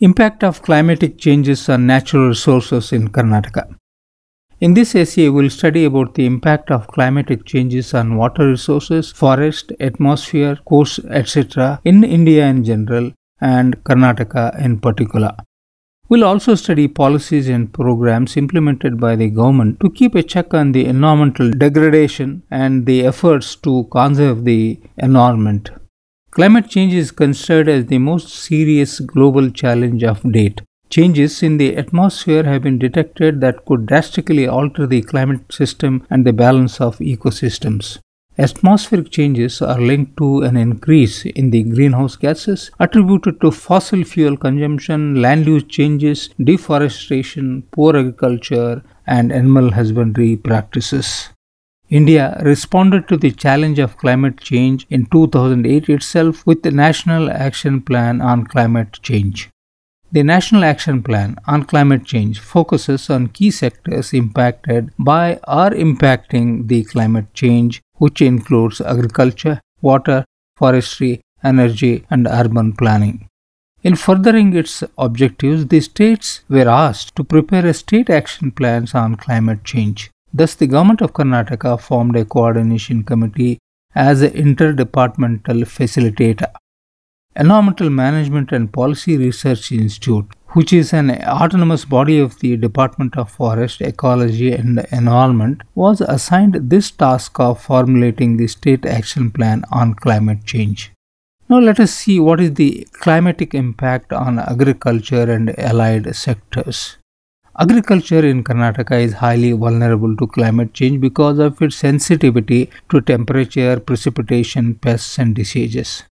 Impact of climatic changes on natural resources in Karnataka. In this essay, we will study about the impact of climatic changes on water resources, forest, atmosphere, coasts, etc. in India in general and Karnataka in particular. We will also study policies and programs implemented by the government to keep a check on the environmental degradation and the efforts to conserve the environment. Climate change is considered as the most serious global challenge of date. Changes in the atmosphere have been detected that could drastically alter the climate system and the balance of ecosystems. Atmospheric changes are linked to an increase in the greenhouse gases attributed to fossil fuel consumption, land use changes, deforestation, poor agriculture, and animal husbandry practices. India responded to the challenge of climate change in 2008 itself with the National Action Plan on Climate Change. The National Action Plan on Climate Change focuses on key sectors impacted by or impacting the climate change, which includes agriculture, water, forestry, energy, and urban planning. In furthering its objectives, the states were asked to prepare a state action plans on climate change. Thus, the Government of Karnataka formed a coordination committee as an interdepartmental facilitator. Environmental Management and Policy Research Institute, which is an autonomous body of the Department of Forest, Ecology and Environment, was assigned this task of formulating the State Action Plan on Climate Change. Now let us see what is the climatic impact on agriculture and allied sectors. Agriculture in Karnataka is highly vulnerable to climate change because of its sensitivity to temperature, precipitation, pests and diseases.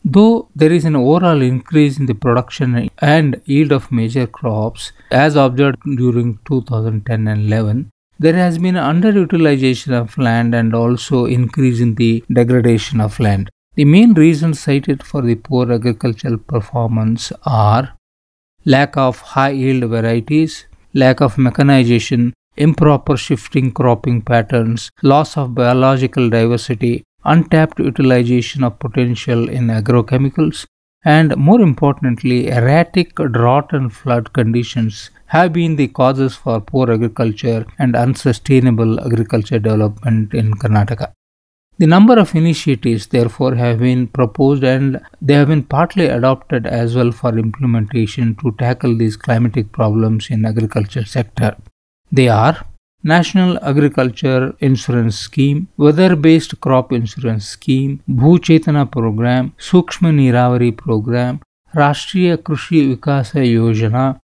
Though there is an overall increase in the production and yield of major crops as observed during 2010 and 11, there has been underutilization of land and also increase in the degradation of land. The main reasons cited for the poor agricultural performance are lack of high yield varieties, lack of mechanization, improper shifting cropping patterns, loss of biological diversity, untapped utilization of potential in agrochemicals, and more importantly, erratic drought and flood conditions have been the causes for poor agriculture and unsustainable agriculture development in Karnataka. The number of initiatives, therefore, have been proposed and they have been partly adopted as well for implementation to tackle these climatic problems in agriculture sector. They are National Agriculture Insurance Scheme, Weather-Based Crop Insurance Scheme, Bhuchetana Program, Sukshma Niravari Program, Rashtriya Krushi Vikasa Yojana,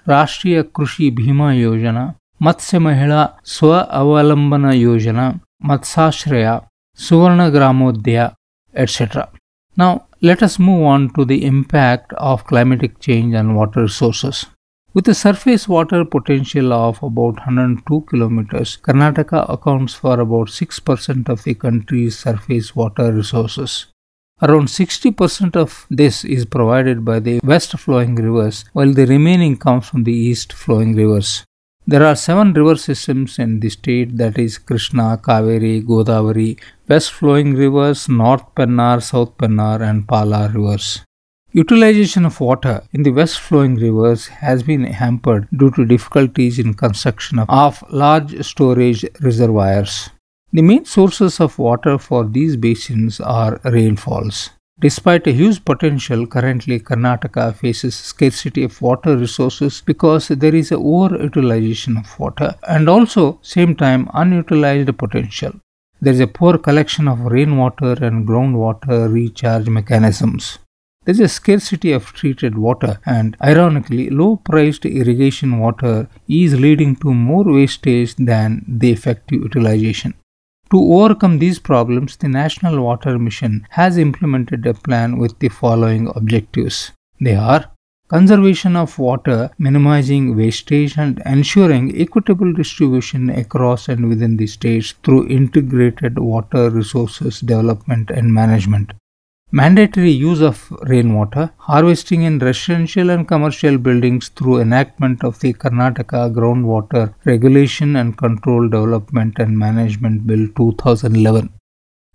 Rashtriya Krushi Bhima Yojana, Matsya Mahila Swa Avalambana Yojana, Matsashraya, Suvarna Gramodaya, etc. Now, let us move on to the impact of climatic change on water resources. With a surface water potential of about 102 kilometers, Karnataka accounts for about 6% of the country's surface water resources. Around 60% of this is provided by the west-flowing rivers, while the remaining comes from the east-flowing rivers. There are 7 river systems in the state, that is Krishna, Kaveri, Godavari, west-flowing rivers, North Pennar, South Pennar and Pala rivers. Utilization of water in the west-flowing rivers has been hampered due to difficulties in construction of large storage reservoirs. The main sources of water for these basins are rainfalls. Despite a huge potential, currently Karnataka faces scarcity of water resources because there is a overutilization of water and also same time unutilized potential. There is a poor collection of rainwater and groundwater recharge mechanisms. There is a scarcity of treated water and ironically low-priced irrigation water is leading to more wastage than the effective utilization. To overcome these problems, the National Water Mission has implemented a plan with the following objectives. They are conservation of water, minimizing wastage and ensuring equitable distribution across and within the states through integrated water resources development and management. Mandatory use of rainwater, harvesting in residential and commercial buildings through enactment of the Karnataka Groundwater Regulation and Control Development and Management Bill 2011.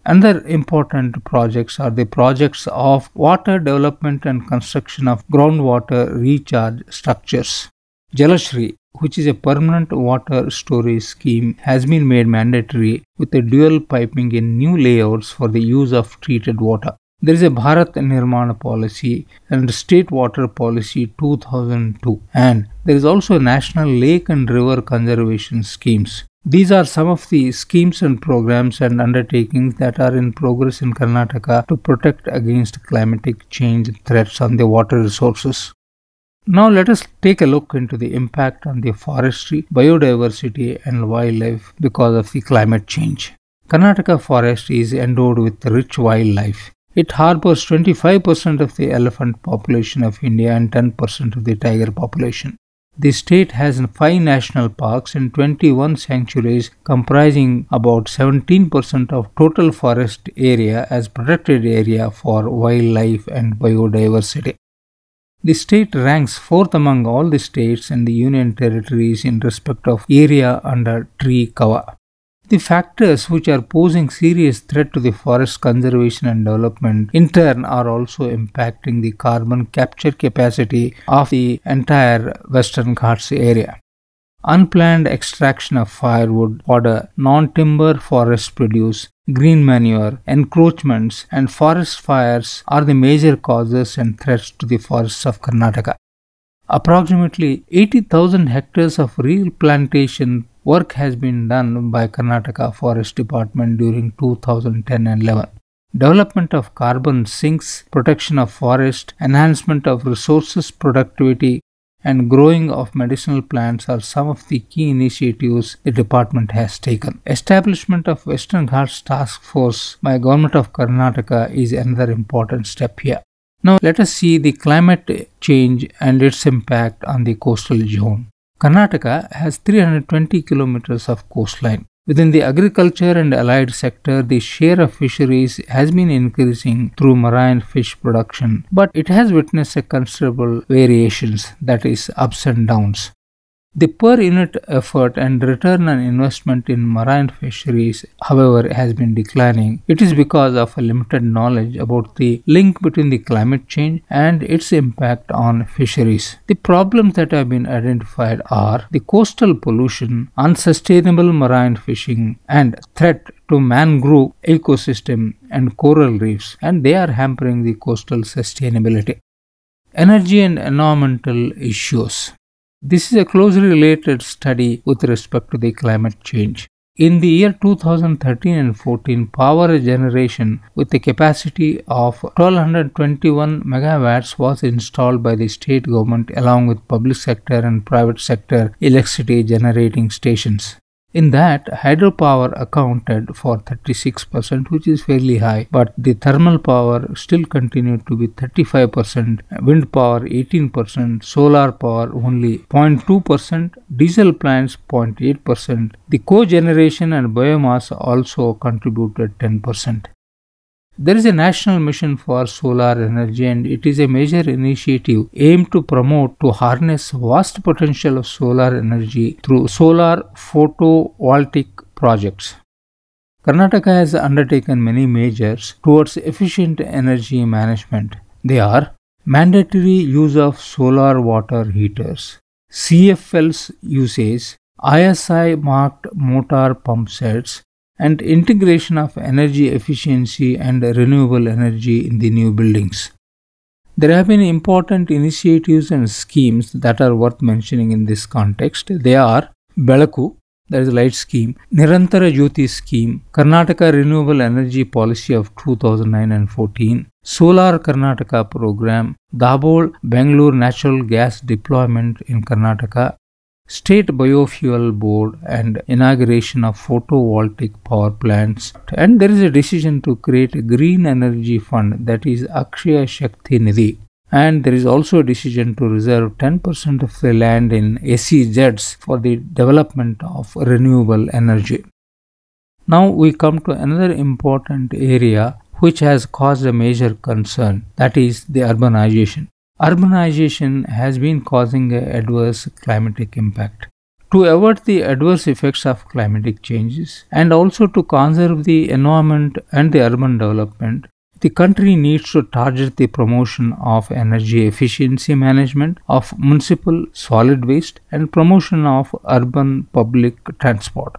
Another important projects are the projects of water development and construction of groundwater recharge structures. Jalashri, which is a permanent water storage scheme, has been made mandatory with a dual piping in new layouts for the use of treated water. There is a Bharat Nirmana policy and State Water Policy 2002, and there is also a National Lake and River Conservation Schemes. These are some of the schemes and programs and undertakings that are in progress in Karnataka to protect against climatic change threats on the water resources. Now let us take a look into the impact on the forestry, biodiversity and wildlife because of the climate change. Karnataka forest is endowed with rich wildlife. It harbors 25% of the elephant population of India and 10% of the tiger population. The state has 5 national parks and 21 sanctuaries comprising about 17% of total forest area as protected area for wildlife and biodiversity. The state ranks 4th among all the states and the union territories in respect of area under tree cover. The factors which are posing serious threat to the forest conservation and development in turn are also impacting the carbon capture capacity of the entire Western Ghats area. Unplanned extraction of firewood, fodder, non-timber forest produce, green manure, encroachments and forest fires are the major causes and threats to the forests of Karnataka. Approximately 80,000 hectares of real plantation work has been done by Karnataka Forest Department during 2010 and 11. Development of carbon sinks, protection of forest, enhancement of resources productivity, and growing of medicinal plants are some of the key initiatives the department has taken. Establishment of Western Ghats Task Force by Government of Karnataka is another important step here. Now let us see the climate change and its impact on the coastal zone. Karnataka has 320 kilometers of coastline. Within the agriculture and allied sector, the share of fisheries has been increasing through marine fish production, but it has witnessed a considerable variations, that is, ups and downs. The per unit effort and return on investment in marine fisheries, however, has been declining. It is because of a limited knowledge about the link between the climate change and its impact on fisheries. The problems that have been identified are the coastal pollution, unsustainable marine fishing, and threat to mangrove ecosystem and coral reefs, and they are hampering the coastal sustainability. Energy and environmental issues. This is a closely related study with respect to the climate change. In the year 2013 and 14, power generation with a capacity of 1221 megawatts was installed by the state government along with public sector and private sector electricity generating stations. In that, hydropower accounted for 36%, which is fairly high, but the thermal power still continued to be 35%, wind power 18%, solar power only 0.2%, diesel plants 0.8%. The cogeneration and biomass also contributed 10%. There is a national mission for solar energy, and it is a major initiative aimed to promote to harness vast potential of solar energy through solar photovoltaic projects. Karnataka has undertaken many measures towards efficient energy management. They are mandatory use of solar water heaters, CFL's usage, ISI marked motor pump sets, and integration of energy efficiency and renewable energy in the new buildings. There have been important initiatives and schemes that are worth mentioning in this context. They are Belaku, that is a light scheme, Nirantara Jyoti scheme, Karnataka Renewable Energy Policy of 2009 and 14, Solar Karnataka program, Dabhol Bangalore Natural Gas Deployment in Karnataka, State Biofuel Board, and inauguration of photovoltaic power plants. And there is a decision to create a green energy fund, that is Akshaya Shakti Nidhi. And there is also a decision to reserve 10% of the land in SEZs for the development of renewable energy. Now we come to another important area which has caused a major concern, that is the urbanization. Urbanization has been causing an adverse climatic impact. to avoid the adverse effects of climatic changes and also to conserve the environment and the urban development. The country needs to target the promotion of energy efficiency management of municipal solid waste and promotion of urban public transport.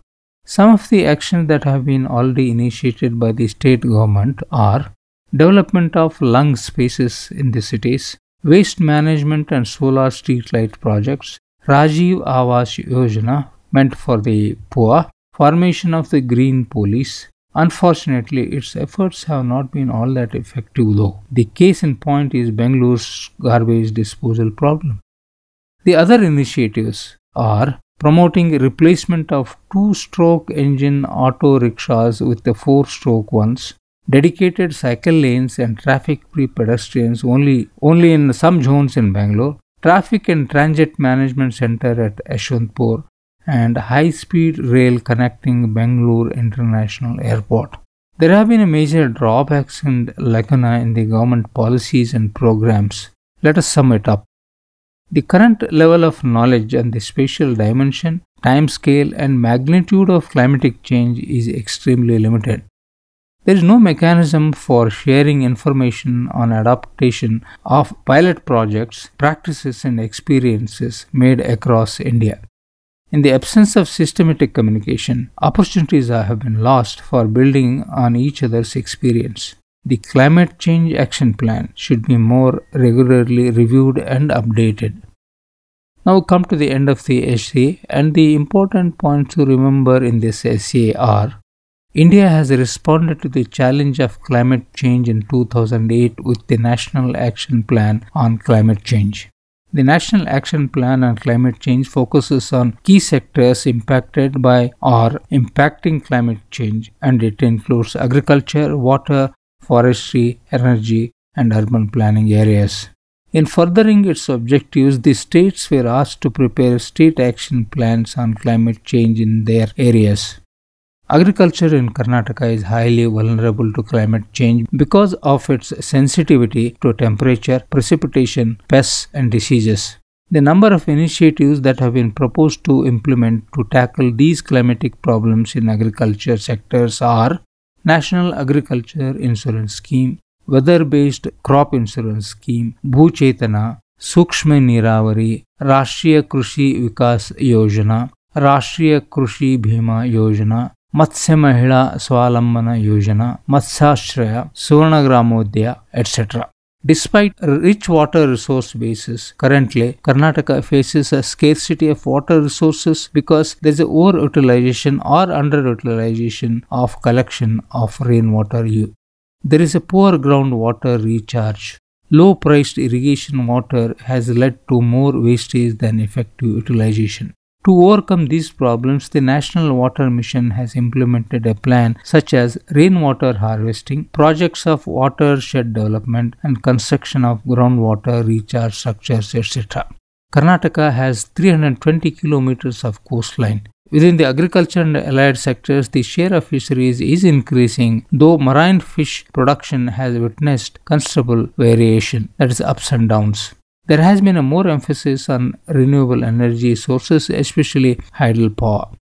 Some of the actions that have been already initiated by the state government are development of lung spaces in the cities, waste management and solar street light projects, Rajiv Awas Yojana meant for the poor, formation of the Green Police. Unfortunately, its efforts have not been all that effective though. The case in point is Bengalore's garbage disposal problem. The other initiatives are promoting replacement of two-stroke engine auto rickshaws with the four-stroke ones, dedicated cycle lanes and traffic-free pedestrians only in some zones in Bangalore, traffic and transit management center at Yeshwanthpur, and high-speed rail connecting Bangalore International Airport. There have been major drawbacks and lacuna in the government policies and programs. Let us sum it up. The current level of knowledge on the spatial dimension, time scale, and magnitude of climatic change is extremely limited. There is no mechanism for sharing information on adaptation of pilot projects, practices, and experiences made across India. In the absence of systematic communication, opportunities have been lost for building on each other's experience. The Climate Change Action Plan should be more regularly reviewed and updated. Now we come to the end of the essay, and the important points to remember in this essay are: India has responded to the challenge of climate change in 2008 with the National Action Plan on Climate Change. The National Action Plan on Climate Change focuses on key sectors impacted by or impacting climate change, and it includes agriculture, water, forestry, energy, and urban planning areas. In furthering its objectives, the states were asked to prepare state action plans on climate change in their areas. Agriculture in Karnataka is highly vulnerable to climate change because of its sensitivity to temperature, precipitation, pests, and diseases. The number of initiatives that have been proposed to implement to tackle these climatic problems in agriculture sectors are: National Agriculture Insurance Scheme, Weather-Based Crop Insurance Scheme, Bhuchetana, Sukshma Niravari, Rashtriya Krushi Vikas Yojana, Rashtriya Krushi Bhima Yojana, Matsya Mahila Swalambana Yojana, Matsyashraya, Suvarnagramodaya, etc. Despite rich water resource bases, currently Karnataka faces a scarcity of water resources because there is a overutilization or underutilization of collection of rainwater. There is a poor groundwater recharge. Low-priced irrigation water has led to more wastage than effective utilization. To overcome these problems, the National Water Mission has implemented a plan such as rainwater harvesting, projects of watershed development, and construction of groundwater recharge structures, etc. Karnataka has 320 kilometers of coastline. Within the agriculture and allied sectors, the share of fisheries is increasing, though marine fish production has witnessed considerable variation, that is, ups and downs. There has been a more emphasis on renewable energy sources, especially hydropower.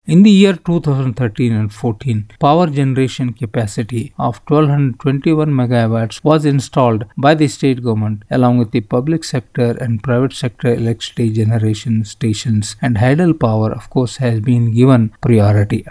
In the year 2013 and 14, power generation capacity of 1221 megawatts was installed by the state government along with the public sector and private sector electricity generation stations, and hydropower of course has been given priority.